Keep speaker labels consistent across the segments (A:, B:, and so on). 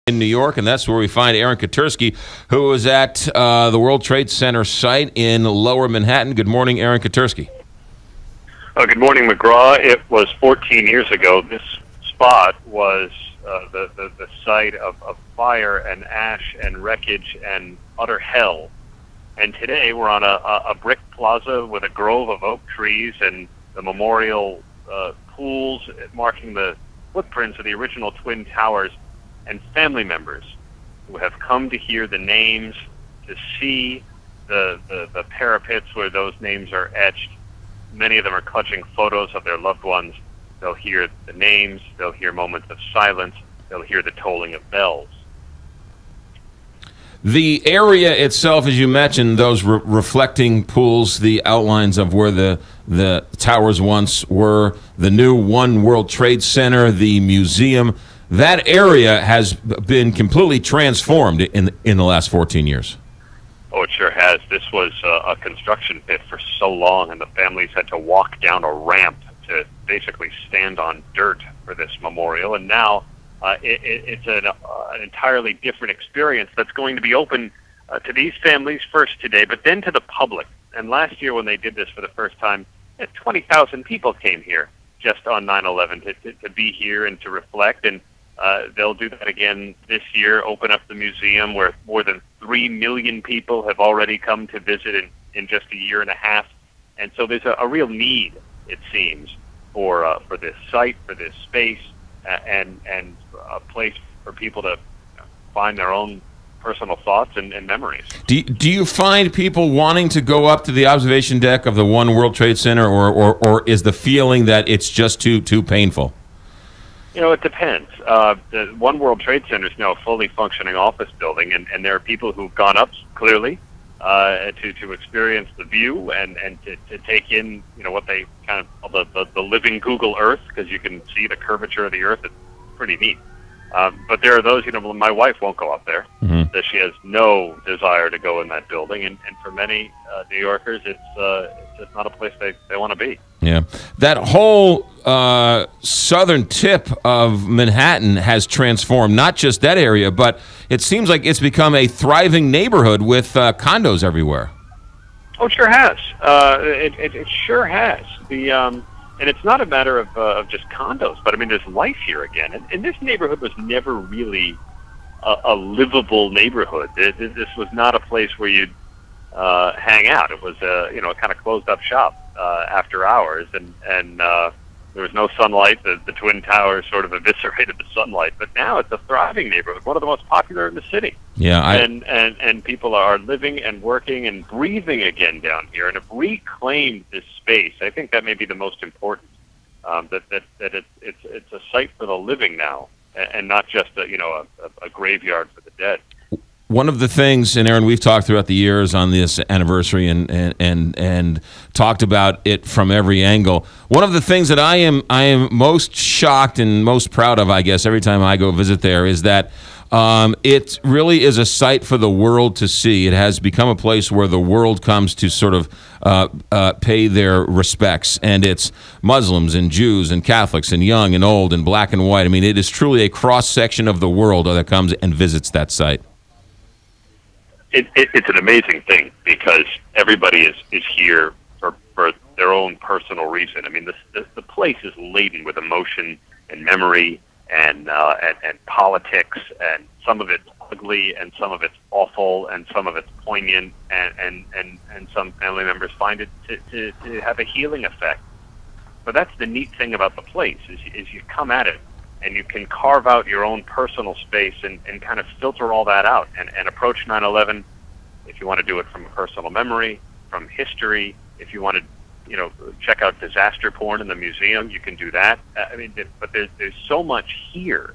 A: in New York, and that's where we find Aaron Katersky, who was at the World Trade Center site in Lower Manhattan. Good morning, Aaron Katersky.
B: Good morning, McGraw. It was 14 years ago. This spot was the site of fire and ash and wreckage and utter hell. And today we're on a brick plaza with a grove of oak trees and the memorial pools marking the footprints of the original Twin Towers, and family members who have come to hear the names, to see the parapets where those names are etched. Many of them are clutching photos of their loved ones. They'll hear the names, they'll hear moments of silence, they'll hear the tolling of bells.
A: The area itself, as you mentioned, those reflecting pools, the outlines of where the towers once were, the new One World Trade Center, the museum, that area has been completely transformed in the last 14 years.
B: Oh, it sure has. This was a construction pit for so long, and the families had to walk down a ramp to basically stand on dirt for this memorial. And now it's an entirely different experience that's going to be open to these families first today, but then to the public. And last year when they did this for the first time, 20,000 people came here just on 9/11 to be here and to reflect. And they'll do that again this year, open up the museum where more than 3 million people have already come to visit in just a year and a half. And so there's a real need, it seems, for this site, for this space, and a place for people to find their own personal thoughts and memories.
A: Do you find people wanting to go up to the observation deck of the One World Trade Center, or is the feeling that it's just too painful?
B: You know, it depends. The One World Trade Center is now a fully functioning office building, and there are people who've gone up, clearly, to experience the view and to take in, what they kind of call the living Google Earth, because you can see the curvature of the Earth. It's pretty neat. But there are those, my wife won't go up there.
A: Mm-hmm.
B: That she has no desire to go in that building, and for many New Yorkers, it's just not a place they want to be.
A: Yeah, that whole southern tip of Manhattan has transformed, not just that area, but it seems like it's become a thriving neighborhood with condos everywhere.
B: Oh, it sure has. It sure has. And it's not a matter of just condos, but I mean, there's life here again. And this neighborhood was never really a livable neighborhood. This was not a place where you'd hang out. It was a kind of closed up shop after hours, and there was no sunlight. The Twin Towers sort of eviscerated the sunlight, but now it's a thriving neighborhood, one of the most popular in the city.
A: Yeah,
B: and people are living and working and breathing again down here, and have reclaimed this space. I think that may be the most important. That it's a site for the living now, and not just a graveyard for the dead.
A: One of the things, and Aaron, we've talked throughout the years on this anniversary and talked about it from every angle. One of the things that I am most shocked and most proud of, I guess, every time I go visit there, is that it really is a site for the world to see. It has become a place where the world comes to sort of pay their respects, and it's Muslims and Jews and Catholics and young and old and black and white. I mean, it is truly a cross-section of the world that comes and visits that site.
B: It's an amazing thing because everybody is here for their own personal reason. I mean, the place is laden with emotion and memory and politics, and some of it's ugly and some of it's awful and some of it's poignant, and some family members find it to have a healing effect. But that's the neat thing about the place is you come at it and you can carve out your own personal space and kind of filter all that out and approach 9/11 if you want to do it from a personal memory, from history. If you want to, check out disaster porn in the museum, you can do that. I mean, but there's so much here,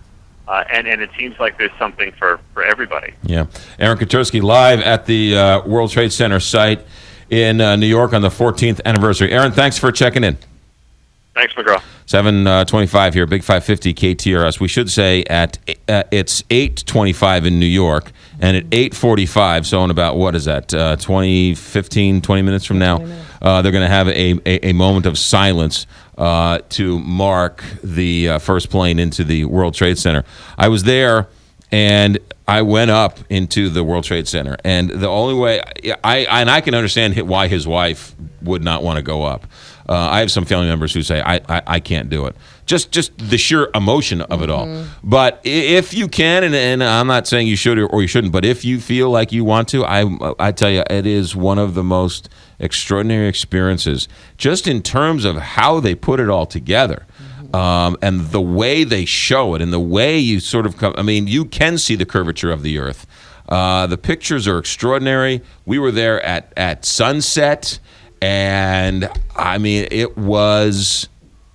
B: and it seems like there's something for everybody. Yeah.
A: Aaron Katersky live at the World Trade Center site in New York on the 14th anniversary. Aaron, thanks for checking in.
B: Thanks, McGraw.
A: 7:25 here, Big 550 KTRS. We should say it's 8:25 in New York, and at 8:45, so in about, what is that, 20 minutes from now, they're going to have a moment of silence to mark the first plane into the World Trade Center. I was there and I went up into the World Trade Center, and the only way I can understand why his wife would not want to go up. I have some family members who say I can't do it. Just the sheer emotion of it all. But if you can, and I'm not saying you should or you shouldn't, but if you feel like you want to, I tell you, it is one of the most extraordinary experiences, just in terms of how they put it all together. And the way they show it, and the way you sort of come, I mean, you can see the curvature of the Earth. The pictures are extraordinary. We were there at sunset, and I mean, it was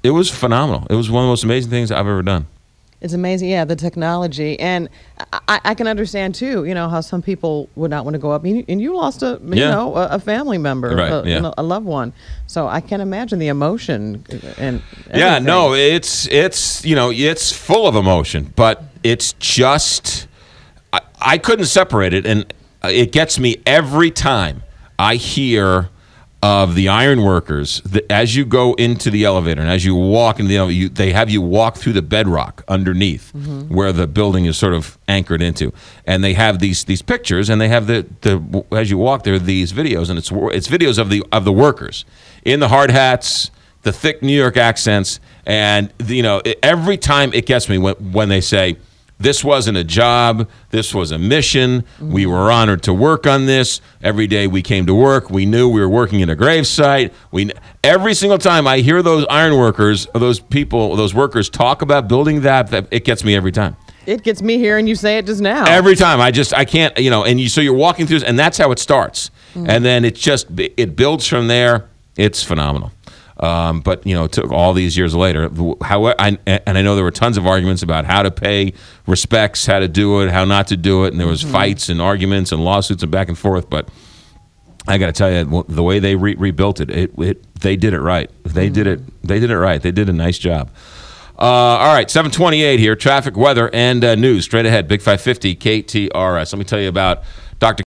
A: phenomenal. It was one of the most amazing things I've ever done.
C: It's amazing, yeah, the technology, and I can understand too. You know how some people would not want to go up, and you lost a family member,
A: right,
C: a loved one. So I can imagine the emotion and everything.
A: Yeah, no, it's full of emotion, but it's just I couldn't separate it, and it gets me every time I hear of the iron workers, as you go into the elevator and as you walk into the elevator, they have you walk through the bedrock underneath where the building is sort of anchored into, and they have these pictures, and they have the as you walk there these videos, and it's videos of the workers in the hard hats, the thick New York accents, and every time it gets me when they say, this wasn't a job. This was a mission. We were honored to work on this. Every day we came to work, we knew we were working in a gravesite. Every single time I hear those iron workers, those people, those workers talk about building that it gets me every time.
C: It gets me hearing you say it just now.
A: Every time. I can't, so you're walking through, and that's how it starts. And then it builds from there. It's phenomenal. But it took all these years later. I know there were tons of arguments about how to pay respects, how to do it, how not to do it, and there was fights and arguments and lawsuits and back and forth. But I got to tell you, the way they rebuilt it, they did it right. They did it. They did it right. They did a nice job. All right, 7:28 here. Traffic, weather, and news straight ahead. Big 550 KTRS. Let me tell you about Dr.